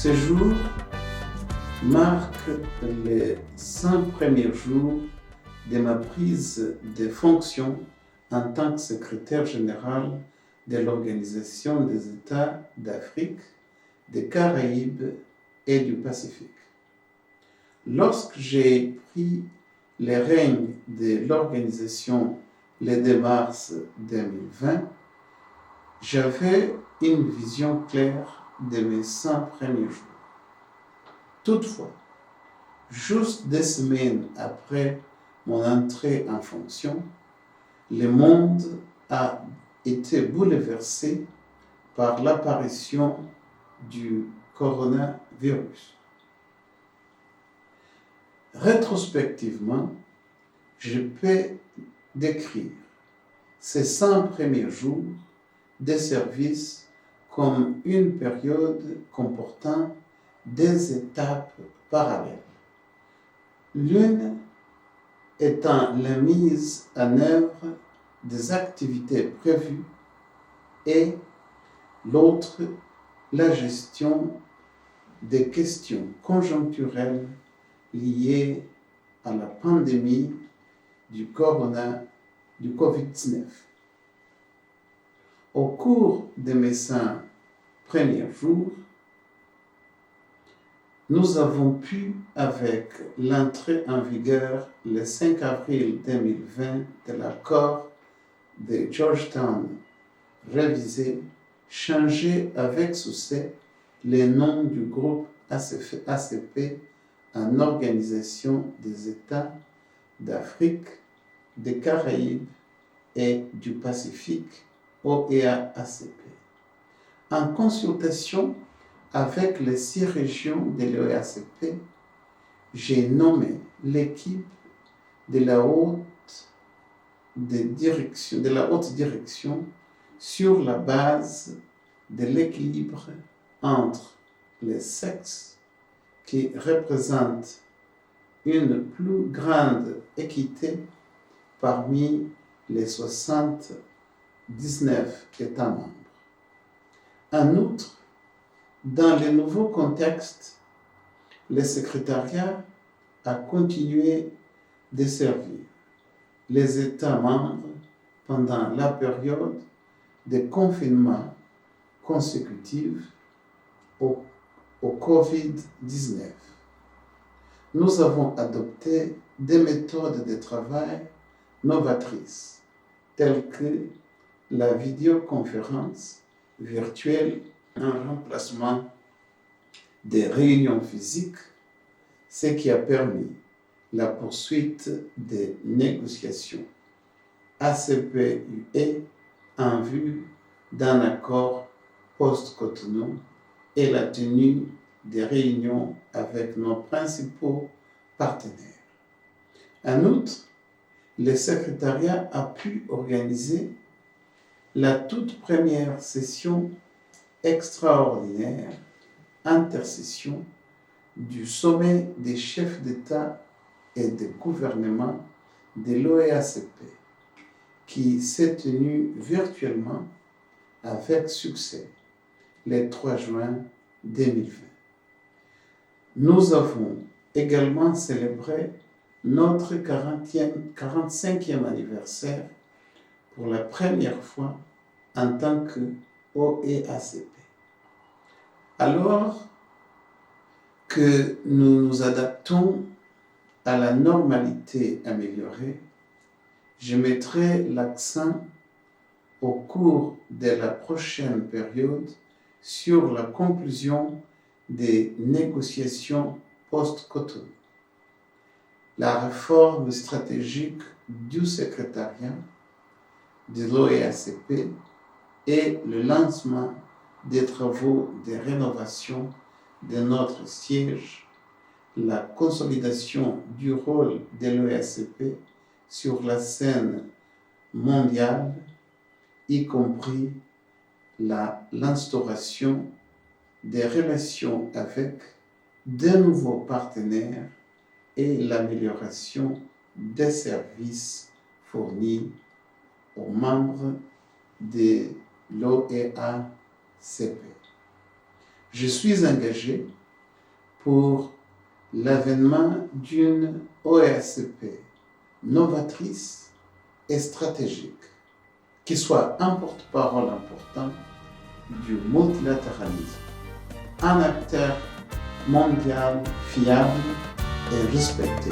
Ce jour marque les 100 premiers jours de ma prise de fonction en tant que secrétaire général de l'Organisation des États d'Afrique, des Caraïbes et du Pacifique. Lorsque j'ai pris les règnes de l'organisation le 2 mars 2020, j'avais une vision claire de mes 100 premiers jours. Toutefois, juste 2 semaines après mon entrée en fonction, le monde a été bouleversé par l'apparition du coronavirus. Rétrospectivement, je peux décrire ces 100 premiers jours de service comme une période comportant des étapes parallèles. L'une étant la mise en œuvre des activités prévues et l'autre la gestion des questions conjoncturelles liées à la pandémie du COVID-19. Au cours de mes 100 premiers jours, nous avons pu, avec l'entrée en vigueur le 5 avril 2020 de l'accord de Georgetown révisé, changer avec succès le nom du groupe ACP en Organisation des États d'Afrique, des Caraïbes et du Pacifique, OEA-ACP. En consultation avec les 6 régions de l'OEA-ACP, j'ai nommé l'équipe de la haute direction sur la base de l'équilibre entre les sexes qui représente une plus grande équité parmi les 79 États membres. En outre, dans le nouveau contexte, le secrétariat a continué de servir les États membres pendant la période de confinement consécutif au COVID-19. Nous avons adopté des méthodes de travail novatrices, telles que la vidéoconférence virtuelle en remplacement des réunions physiques, ce qui a permis la poursuite des négociations ACP-UE en vue d'un accord post-Cotonou et la tenue des réunions avec nos principaux partenaires. En outre, le secrétariat a pu organiser la toute première session extraordinaire, intersession, du sommet des chefs d'État et de gouvernement de l'OEA-ACP, qui s'est tenu virtuellement avec succès le 3 juin 2020. Nous avons également célébré notre 45e anniversaire pour la première fois en tant que OEA-ACP. Alors que nous nous adaptons à la normalité améliorée, je mettrai l'accent au cours de la prochaine période sur la conclusion des négociations post-Cotonou, la réforme stratégique du secrétariat de l'OEA-ACP et le lancement des travaux de rénovation de notre siège, la consolidation du rôle de l'OEA-ACP sur la scène mondiale, y compris l'instauration des relations avec de nouveaux partenaires et l'amélioration des services fournis aux membres de l'OEA-ACP. Je suis engagé pour l'avènement d'une OACP novatrice et stratégique qui soit un porte-parole important du multilatéralisme, un acteur mondial fiable et respecté.